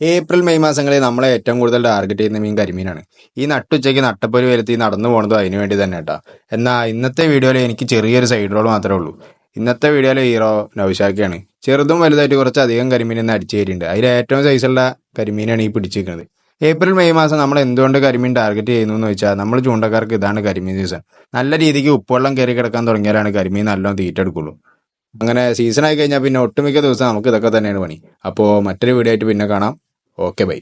April May മാസങ്ങളിൽ നമ്മളെ ഏറ്റവും കൂടുതൽ ടാർഗറ്റ് ചെയ്യുന്ന മീൻ കരിമീനാണ്. ഈ നട്ടുച്ചയ്ക്ക് നട്ടപ്പൊരി വരുത്തി നടന്നു പോകുന്നതും അതിനു വേണ്ടി തന്നെ കേട്ടാ. എന്നാൽ ഇന്നത്തെ വീഡിയോയിൽ എനിക്ക് ചെറിയൊരു സൈഡ് റോൾ മാത്രമേ ഉള്ളൂ. ഇന്നത്തെ വീഡിയോയിലെ ഹീറോ നൗഷാക്കയാണ്. ചെറുതും വലുതായിട്ട് കുറച്ചധികം കരിമീൻ ഇന്ന് അടിച്ചു കയറിയിട്ടുണ്ട്. അതിൽ ഏറ്റവും സൈസുള്ള കരിമീനാണ് ഈ പിടിച്ചിരിക്കുന്നത്. ഏപ്രിൽ മെയ് മാസം നമ്മൾ എന്തുകൊണ്ട് കരിമീൻ ടാർഗറ്റ് ചെയ്യുന്നു എന്ന് വെച്ചാൽ നമ്മൾ ചൂണ്ടക്കാർക്ക് ഇതാണ് കരിമീൻ സീസൺ. നല്ല രീതിക്ക് ഉപ്പുവെള്ളം കയറി കിടക്കാൻ തുടങ്ങിയാലാണ് കരിമീൻ നല്ലോണം തീറ്റെടുക്കുള്ളൂ. അങ്ങനെ സീസൺ ആയി കഴിഞ്ഞാൽ പിന്നെ ഒട്ടുമിക്ക ദിവസം നമുക്ക് ഇതൊക്കെ തന്നെയാണ് പണി. അപ്പോൾ മറ്റൊരു വീഡിയോ ആയിട്ട് പിന്നെ കാണാം. Okay bye.